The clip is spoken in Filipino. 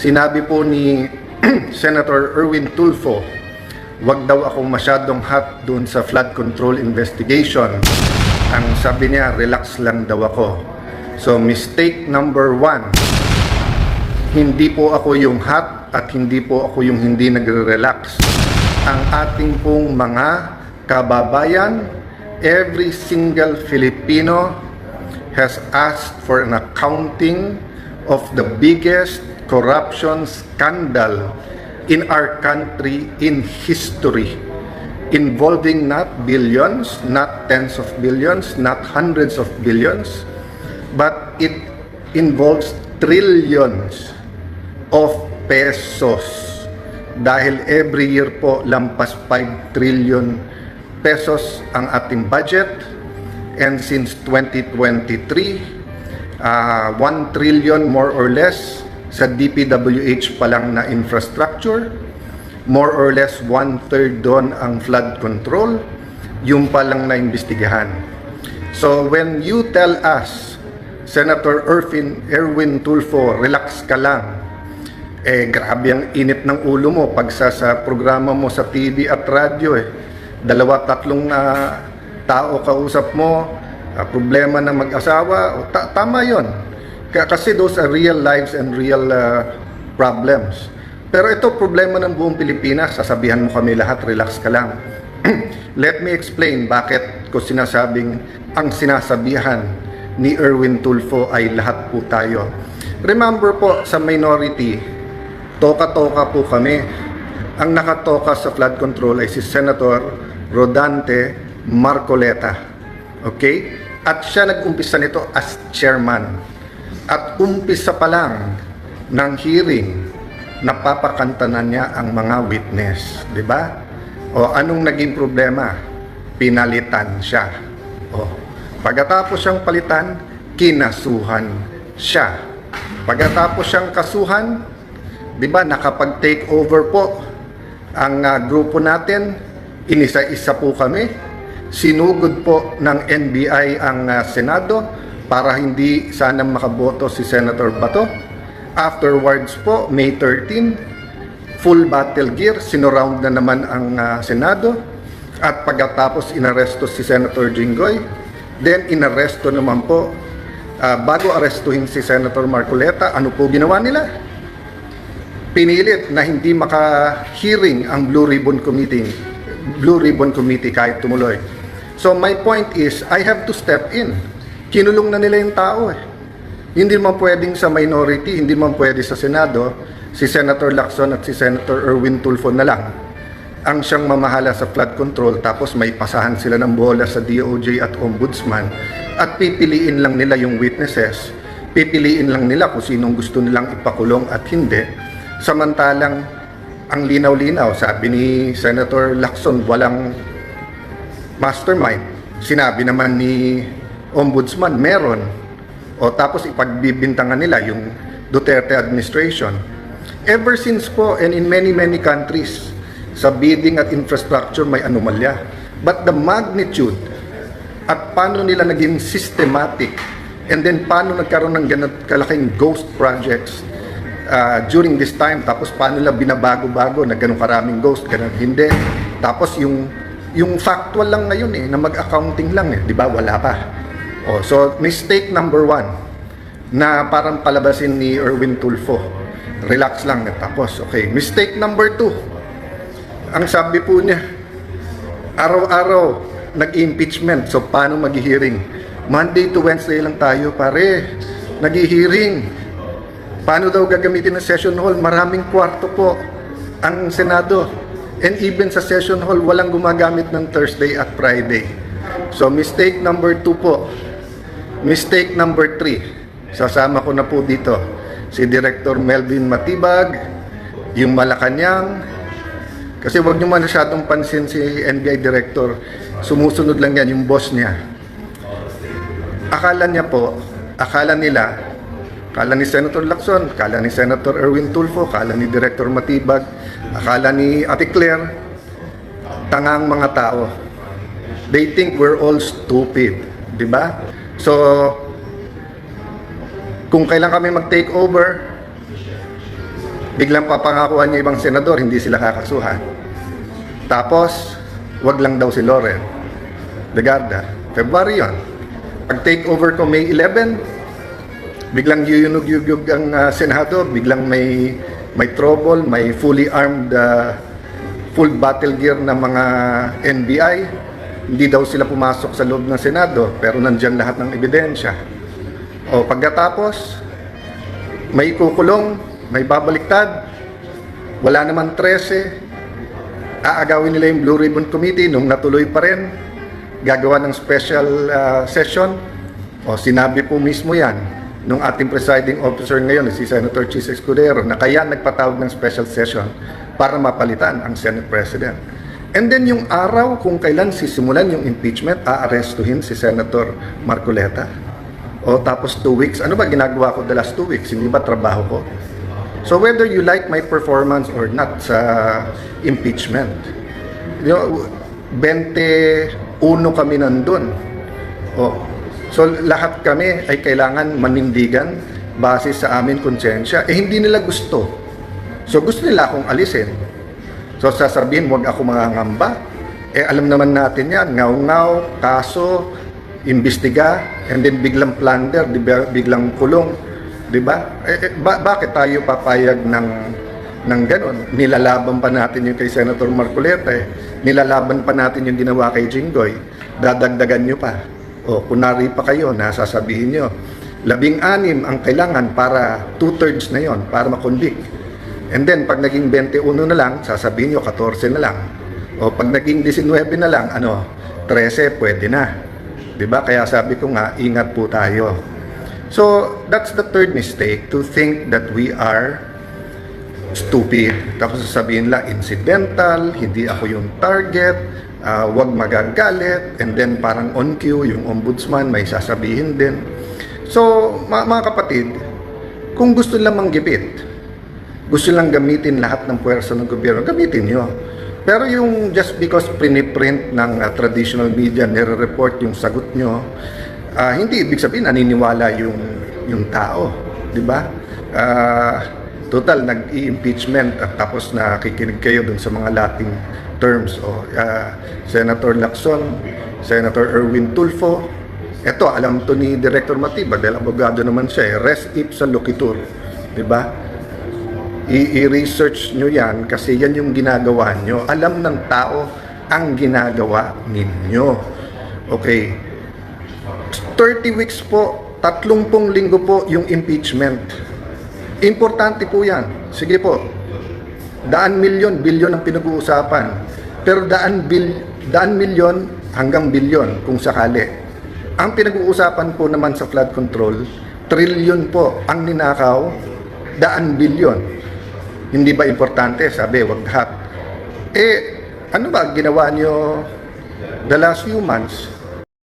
Sinabi po ni Senator Erwin Tulfo, wag daw akong masyadong hot doon sa flood control investigation. Ang sabi niya, relax lang daw ako. So mistake number 1, hindi po ako yung hot at hindi po ako yung hindi nagre-relax. Ang ating pong mga kababayan, every single Filipino has asked for an accounting of the biggest corruption scandal in our country in history, involving not billions, not tens of billions, not hundreds of billions, but it involves trillions of pesos. Dahil every year po lampas 5 trillion pesos ang ating budget, and since 2023, 1 trillion more or less sa DPWH pa lang na infrastructure, more or less 1/3 doon ang flood control, yung pa lang na imbestigahan. So when you tell us, Senator Erwin Tulfo, relax ka lang, grabe ang init ng ulo mo pag sa programa mo sa TV at radyo, 2-3 tao kausap mo, problema ng mag-asawa, tama yon. Kasi those are real lives and real problems. Pero ito problema ng buong Pilipinas, sasabihan mo kami lahat, relax ka lang. Let me explain bakit ko sinasabing ang sinasabihan ni Erwin Tulfo ay lahat po tayo. Remember po, sa minority, toka-toka po kami. Ang nakatoka sa flood control ay si Senator Rodante Marcoleta. Okay? At siya nag-umpisa nito as chairman. At umpisa pa lang ng hearing, napapakanta na niya ang mga witness. Diba? O anong naging problema? Pinalitan siya. O, pagkatapos siyang palitan, kinasuhan siya. Pagkatapos siyang kasuhan, diba, nakapag-take over po ang grupo natin, inisa-isa po kami, sinugod po ng NBI ang Senado para hindi sana makaboto si Senator Bato. Afterwards po, May 13, full battle gear, sinurround na naman ang Senado, at pagkatapos inaresto si Senator Jinggoy, then inaresto naman po, bago arestuhin si Senator Marcoleta, ano po ginawa nila? Pinilit na hindi maka-hearing ang Blue Ribbon Committee kahit tumuloy. So my point is, I have to step in. Kinulong na nila yung tao Hindi man pwedeng sa minority, hindi man pwede sa Senado, si Senator Lacson at si Senator Erwin Tulfo na lang ang siyang mamahala sa flood control, tapos may pasahan sila ng bola sa DOJ at Ombudsman, at pipiliin lang nila yung witnesses, pipiliin lang nila kung sinong gusto nilang ipakulong at hindi. Samantalang ang linaw-linaw, sabi ni Senator Lacson, walang mastermind. Sinabi naman ni Ombudsman, meron. O tapos ipagbibintangan nila yung Duterte administration. Ever since po, and in many countries, sa bidding at infrastructure may anomalya. But the magnitude at paano nila naging systematic, and then paano nagkaroon ng ganun kalaking ghost projects during this time, tapos paano nila binabago-bago na ganun karaming ghost, ganun hindi. Tapos yung factual lang ngayon na mag-accounting lang di ba? Wala pa. So mistake number 1 na parang palabasin ni Erwin Tulfo. Relax lang tapos. Okay, mistake number 2. Ang sabi po niya, araw-araw nag-impeachment. So paano mag-hearing? Monday to Wednesday lang tayo, pare. Nag-hearing. Paano daw gagamitin ng session hall? Maraming kwarto po ang Senado. And even sa session hall, walang gumagamit ng Thursday at Friday. So mistake number 2 po. Mistake number 3. Sasama ko na po dito si Director Melvin Matibag, yung Malacanang. Kasi wag nyo masyadong pansin si NBI Director. Sumusunod lang yan yung boss niya. Akala nila, akala ni Senator Lacson, akala ni Senator Erwin Tulfo, akala ni Director Matibag, akala ni Ate Claire, tangang mga tao. They think we're all stupid, di ba? So, kung kailan kami mag-take over, Biglang papangakuan niyo ibang senador, hindi sila kakasuhan. Tapos, wag lang daw si Loren Legarda. February yun. Pag take over ko May 11, biglang yuyunog-yugog ang Senado, biglang may trouble, may fully armed, full battle gear na mga NBI. Hindi daw sila pumasok sa loob ng Senado, pero nandyan lahat ng ebidensya. O pagkatapos, may kukulong, may babaliktad, wala naman 13, aagawin nila yung Blue Ribbon Committee nung natuloy pa rin, gagawa ng special session, o sinabi po mismo yan nung ating presiding officer ngayon, si Senator Chis Escudero, na kaya nagpatawag ng special session para mapalitan ang Senate President. And then yung araw kung kailan sisimulan yung impeachment, aarestuhin si Senator Marcoleta. O tapos 2 weeks, ano ba ginagawa ko the last 2 weeks? Hindi ba trabaho ko? So whether you like my performance or not sa impeachment, 21 kami nandun. So lahat kami ay kailangan manindigan base sa amin konsensya. Hindi nila gusto. So gusto nila akong alisin. So sasabihin, wag ako mangangamba. Alam naman natin yan, ngaw-ngaw, kaso, imbestiga, and then biglang plunder, biglang kulong. Diba? Bakit tayo papayag ng ganon? Nilalaban pa natin yung kay Senator Marcoleta. Nilalaban pa natin yung ginawa kay Jinggoy. Dadagdagan nyo pa. Kunwari pa kayo, nasasabihin nyo. 16 ang kailangan para 2/3 na yon para makonvict. And then, pag naging 21 na lang, sasabihin nyo 14 na lang. Pag naging 19 na lang, 13, pwede na. Diba? Kaya sabi ko nga, ingat po tayo. So, that's the third mistake, to think that we are stupid. Tapos sasabihin lang, incidental, hindi ako yung target, wag magagalit, and then parang on cue, yung ombudsman may sasabihin din. So, mga kapatid, kung gusto lang manggipit, gusto lang gamitin lahat ng puwersa ng gobyerno, gamitin nyo. Pero yung just because print ng traditional media, nire-report yung sagot nyo, hindi ibig sabihin naniniwala yung tao, di ba? Total nag-i-impeachment at tapos nakikinig kayo dun sa mga Latin terms Senator Lacson, Senator Erwin Tulfo. Ito, alam to ni Director Matiba dahil abogado naman siya, res ipsa loquitur, di ba? I-research nyo yan kasi yan yung ginagawa nyo. Alam ng tao ang ginagawa ninyo. Okay. 30 weeks po, 30 linggo po yung impeachment. Importante po yan. Sige po, daan milyon, bilyon ang pinag-uusapan. Pero daan milyon hanggang bilyon kung sakali. Ang pinag-uusapan po naman sa flood control, trilyon po ang ninakaw, daan bilyon. Hindi ba importante? Sabi, wag lahat. Ano ba ginawa nyo the last few months?